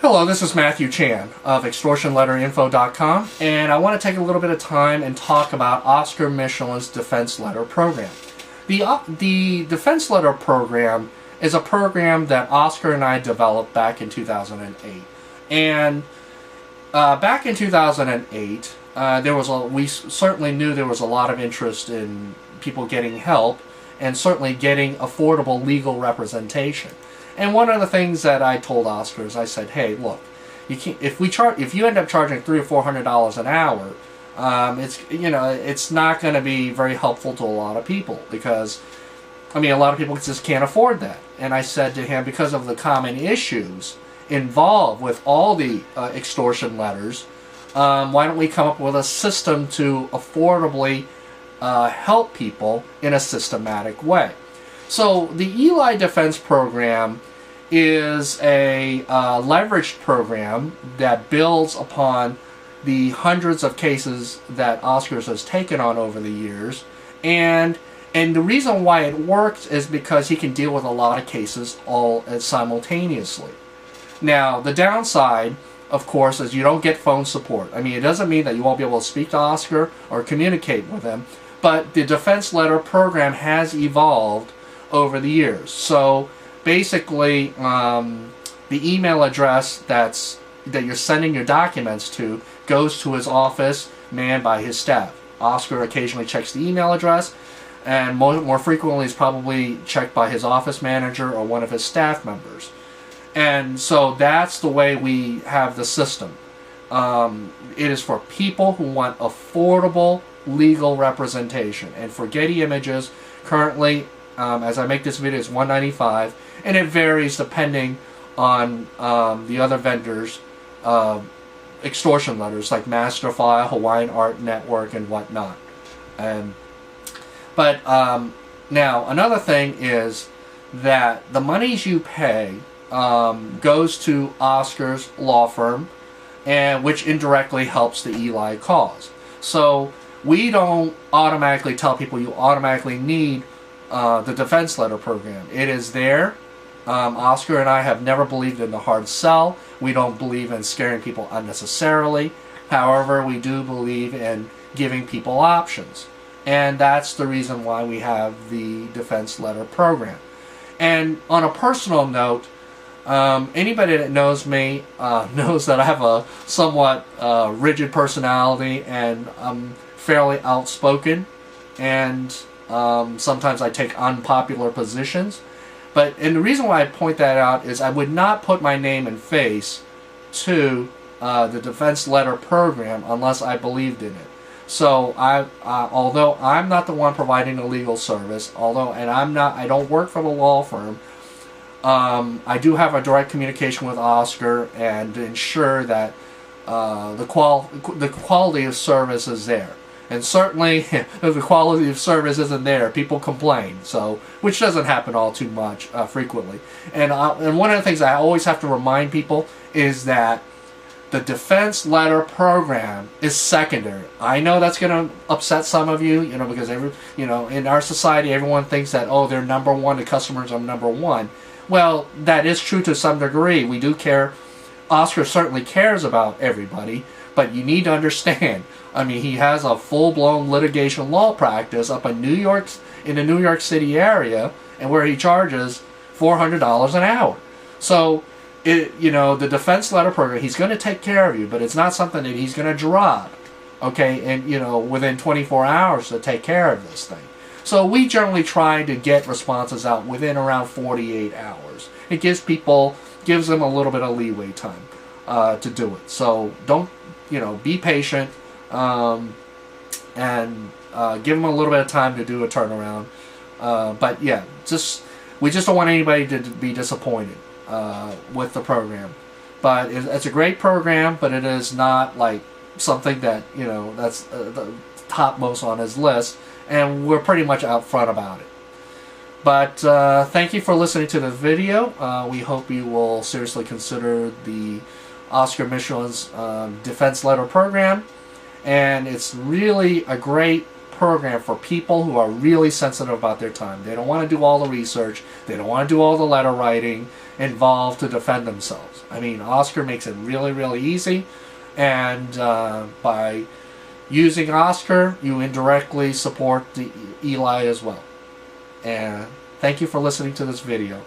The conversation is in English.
Hello, this is Matthew Chan of extortionletterinfo.com, and I want to take a little bit of time and talk about Oscar Michelen's Defense Letter Program. The Defense Letter Program is a program that Oscar and I developed back in 2008. And back in 2008, we certainly knew there was a lot of interest in people getting help and certainly getting affordable legal representation. And one of the things that I told Oscar is I said, hey, look, if you end up charging $300 or $400 an hour, it's not going to be very helpful to a lot of people because, a lot of people just can't afford that. And I said to him, because of the common issues involved with all the extortion letters, why don't we come up with a system to affordably help people in a systematic way? So the Eli Defense Program is a leveraged program that builds upon the hundreds of cases that Oscars has taken on over the years, and the reason why it works is because he can deal with a lot of cases all simultaneously. Now, the downside, of course, is you don't get phone support. It doesn't mean that you won't be able to speak to Oscar or communicate with him, but the Defense Letter Program has evolved over the years. So basically, the email address that you're sending your documents to goes to his office, manned by his staff. Oscar occasionally checks the email address, and more frequently is probably checked by his office manager or one of his staff members. And so that's the way we have the system. It is for people who want affordable legal representation. And for Getty Images, currently, as I make this video, it's $195, and it varies depending on the other vendors' extortion letters, like Masterfile, Hawaiian Art Network, and whatnot. But now, another thing is that the monies you pay goes to Oscar's law firm, and which indirectly helps the Eli cause. So we don't automatically tell people you automatically need the Defense Letter Program. It is there. Oscar and I have never believed in the hard sell. We don't believe in scaring people unnecessarily. However, we do believe in giving people options. And that's the reason why we have the Defense Letter Program. And on a personal note, anybody that knows me knows that I have a somewhat rigid personality, and I'm fairly outspoken, and sometimes I take unpopular positions. And the reason why I point that out is I would not put my name and face to the Defense Letter Program unless I believed in it. So although I'm not the one providing the legal service, I don't work for the law firm, I do have a direct communication with Oscar and ensure that the quality of service is there. And certainly, if the quality of service isn't there, people complain. So, which doesn't happen all too much frequently. And one of the things I always have to remind people is that the Defense Letter Program is secondary. I know that's going to upset some of you, because in our society, everyone thinks that they're number one. The customers are number one. Well, that is true to some degree. We do care. Oscar certainly cares about everybody, but you need to understand. He has a full-blown litigation law practice up in the New York City area, and where he charges $400 an hour. So, the Defense Letter Program, he's going to take care of you, but it's not something that he's going to drop, and within 24 hours to take care of this thing. So we generally try to get responses out within around 48 hours. It gives them a little bit of leeway time to do it. So don't, be patient. And give them a little bit of time to do a turnaround. But yeah, we just don't want anybody to be disappointed with the program. But it's a great program, but it is not like something that that's the topmost on his list, and we're pretty much out front about it. But thank you for listening to the video. We hope you will seriously consider the Oscar Michelen's Defense Letter Program. And it's really a great program for people who are really sensitive about their time. They don't want to do all the research. They don't want to do all the letter writing. involved to defend themselves. I mean, Oscar makes it really, really easy, and by using Oscar, you indirectly support the Eli as well. And thank you for listening to this video.